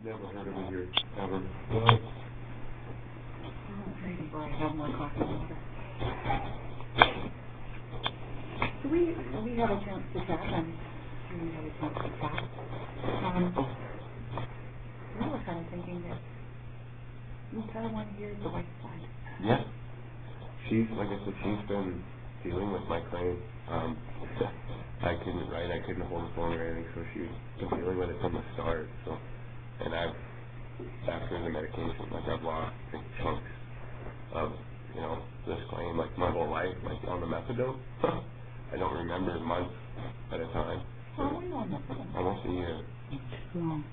Never heard of it here, ever. Maybe I have more coffee later. So we have a chance to chat, and we have a chance to chat. We were kind of thinking that you kind of want to hear the white side. Yeah. She's, like I said, she's been dealing with my claim. I couldn't write, I couldn't hold the phone or anything, so she's been dealing with it from the start. So, and after the medication, like I've lost big chunks of, this claim, like my whole life, like on the methadone. I don't remember months at a time. How are we on methadone? Almost a year. No.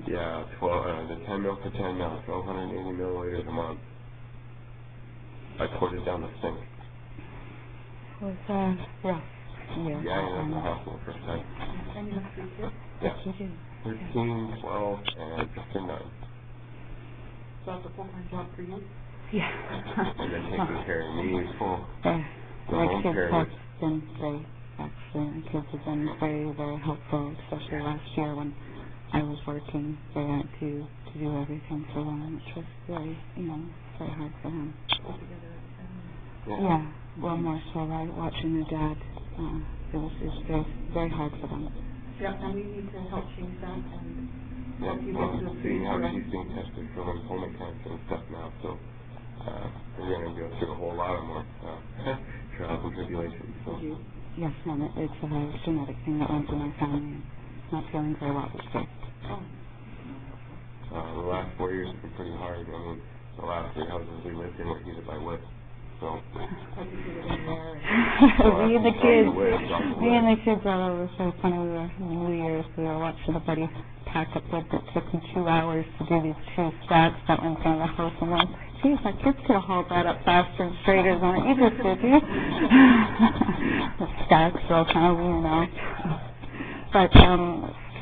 Yeah, the 10 mil for 10 mil, 1,280 milliliters a month. I poured it down the sink. Was rough. Yeah, I ended up in the hospital first time. And you have 3 kids? Yeah. Yes, you do. 13, 12, and just turned 9. So that's a full-time job for you? Yeah. And then taking care of me is full. My kids have been great, actually. My kids have been very, very helpful, especially last year when I was working. They had to do everything for them, which was very, very hard for them. Yeah, well, more so, right? Watching their dad, it was very, very hard for them. Yeah, and we need to help change that and help you get to a seeing how she's being tested for lymphoma cancer and stuff now, so we're going to go through a whole lot of more trials and tribulations. So. Yes, ma'am, it's a genetic thing that runs in our family. Not feeling very well this day. The last 4 years have been pretty hard. I mean, the last 3 houses we lived in were heated by wood. So me and the kids brought over so funny. We were New Year's. We were watching a buddy pack up wood that took him 2 hours to do these 2 stacks that were in front of the house. And I'm like, geez, my kids could have hauled that up faster and straighter than you just did, you? The stacks are all kind of weird now. But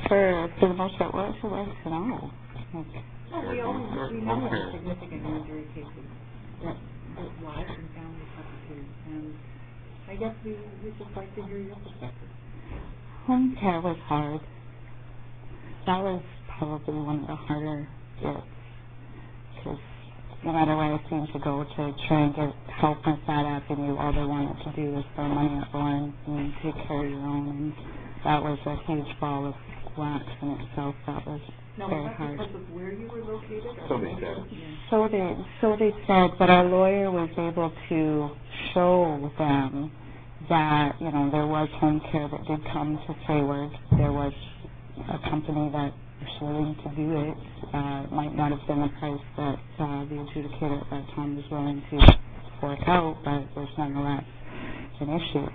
for the most part, what else would I like to know? We know there's significant injury cases that wives and families have to do, and I guess we just like to hear your perspective. Home care was hard. That was probably one of the harder bits, because no matter where I seemed to go to try and get help with that avenue, all they wanted to do was throw money at one and take care of your own, and that was a huge ball of wax in itself. That was very hard. Because of where you were located? So they said. So they said, but our lawyer was able to show them that, there was home care that did come to Hayward. There was a company that was willing to do it. It might not have been the price that the adjudicator at that time was willing to fork out, but it was nonetheless an issue.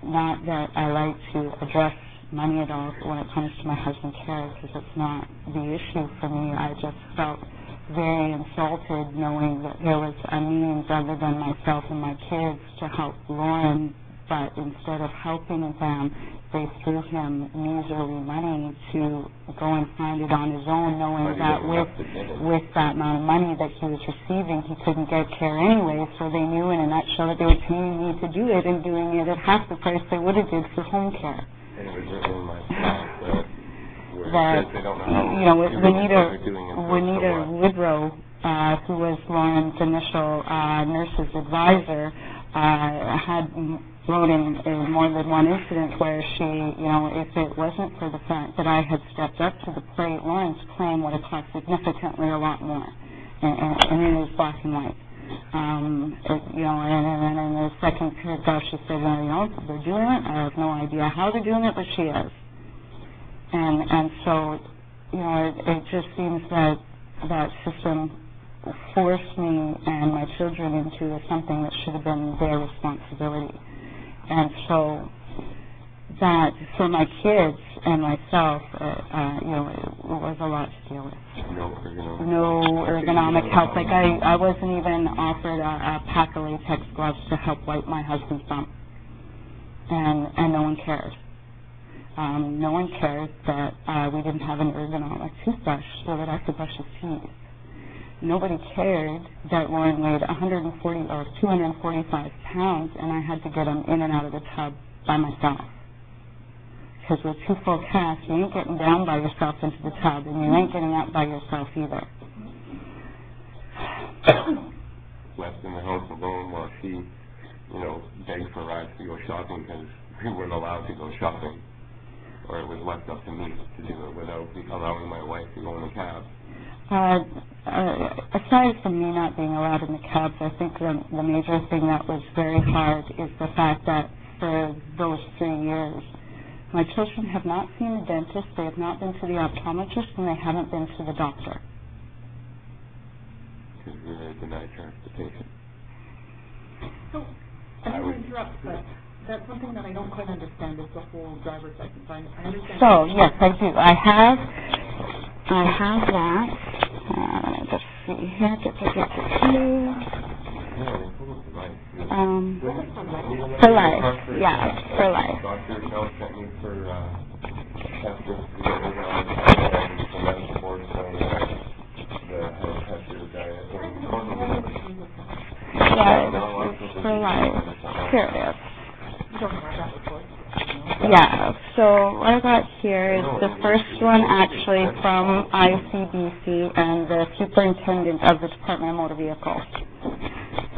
Not that I like to address money at all when it comes to my husband's care, because it's not the issue for me. I just felt very insulted knowing that there was a means other than myself and my kids to help Lauren, but instead of helping them, they threw him measly money to go and find it on his own, knowing that with that amount of money that he was receiving, he couldn't get care anyway, so they knew in a nutshell that they were paying me to do it and doing it at half the price they would have did for home care. And it was written in my file that they don't know how Juanita Woodrow, who was Lauren's initial nurse's advisor, had wrote in more than one incident where she, if it wasn't for the fact that I had stepped up to the plate, Lauren's claim would have cost significantly a lot more. And it was black and white. And in the second paragraph she said, they're doing it. I have no idea how they're doing it, but she is. And so, it just seems that that system forced me and my children into something that should have been their responsibility. And so that for my kids and myself, it was a lot to deal with. No ergonomic help. Like I wasn't even offered a pack of latex gloves to help wipe my husband's bum. And no one cared. No one cared that we didn't have an ergonomic toothbrush so that I could brush his teeth. Nobody cared that Lauren weighed 140 or 245 pounds and I had to get him in and out of the tub by myself. because with 2 full casts, you ain't getting down by yourself into the tub, and you ain't getting up by yourself either. Left in the house alone while she, begged for rides to go shopping because we weren't allowed to go shopping, or it was left up to me to do it without allowing my wife to go in the cab. Aside from me not being allowed in the cabs, I think the major thing that was very hard is the fact that for those 3 years, my children have not seen a dentist, they have not been to the optometrist, and they haven't been to the doctor. Because we were denied transportation. So, I don't want to interrupt, but that's something that I don't quite understand is the whole driver's license. I understand. So, yes, I do. I have that. Let me just see here. For life. Yeah, for life. Dr. Shell sent me for testers to get organized and the medical board saying that the head tester guy at for life. Here it is. Yeah, so what I got here is the first one actually from ICBC and the superintendent of the Department of Motor Vehicles.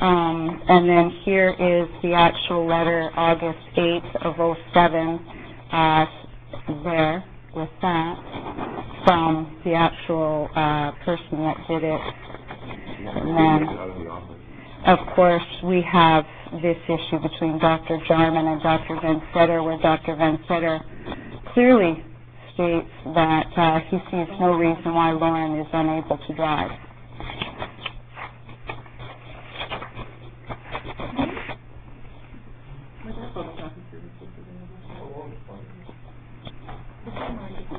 And then here is the actual letter, August 8th of 07, there with that, from the actual person that did it. And then, of course, we have this issue between Dr. Jarman and Dr. Van Setter, where Dr. Van Setter clearly states that he sees no reason why Lauren is unable to drive.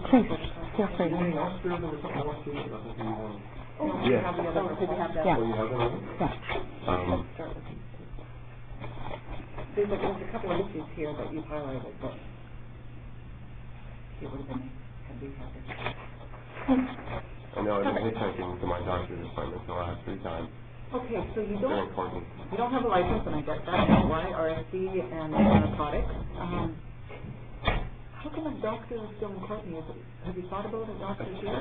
Please, feel free. Yeah. Yeah. There's a couple of issues here that you've highlighted that it would have been had we had this. I know I've been hitchhiking to my doctor's appointments the last 3 times. Okay, so you Very important. don't have a license, and I get that, why RSC and narcotics. How come a doctor is still in Courtney? Have you thought about a doctor here?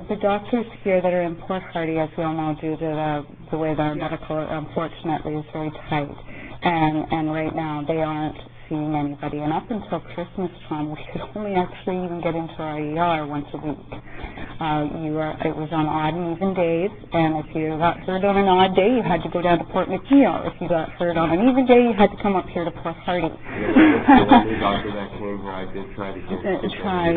The doctors here that are in Port Hardy, as we all know, due to the way their medical, unfortunately, is very tight. And right now, they aren't seeing anybody. And up until Christmas time, we could only actually even get into our ER once a week. It was on odd and even days, and if you got hurt on an odd day, you had to go down to Port McNeil. If you got hurt on an even day, you had to come up here to Port Hardy. The only doctor that came here, I did try to get try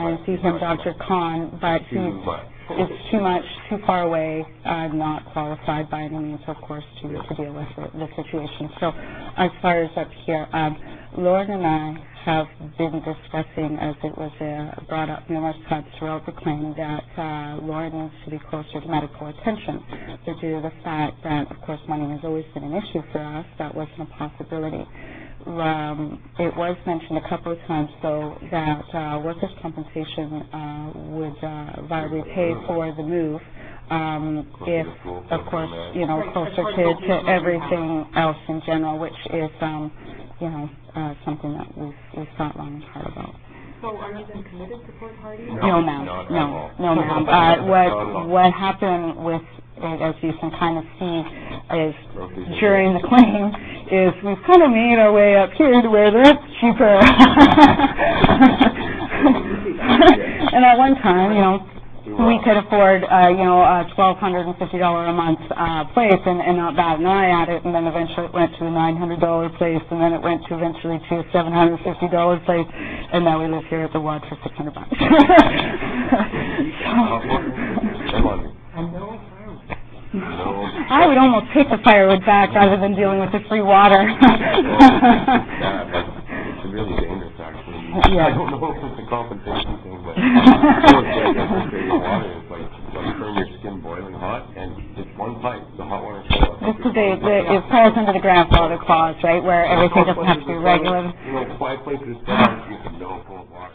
and see him, Dr. Khan, but it's too much, too far away, not qualified by any means, of course, to deal with the situation. So as far as up here, Lauren and I have been discussing, as it was brought up numerous times throughout the claim, that Lauren needs to be closer to medical attention. Due to the fact that, of course, money has always been an issue for us, that wasn't a possibility. It was mentioned a couple of times, though, that workers' compensation would viably pay for the move if, of course, closer to everything else in general, which is, something that we've thought long and hard about. So are you then committed to Port Hardy? No, ma'am. No, ma'am. What happened with it, as you can kind of see, is during the claim, is we've kind of made our way up here to where the rent's cheaper. And at one time, we could afford, a $1,250 a month place, and not bat an eye at it, and then eventually it went to a $900 place, and then it went to eventually to a $750 place, and now we live here at the Wad for $600. I would almost take the firewood back rather than dealing with the free water. It's really dangerous, actually. Yeah. I don't know if it's a compensation thing, but water is like turn your skin boiling hot, and it's one pipe, the hot water flow. It's because it falls under the grandfather clause, right, where everything doesn't have to be regular. 5 places down, you can no cold water.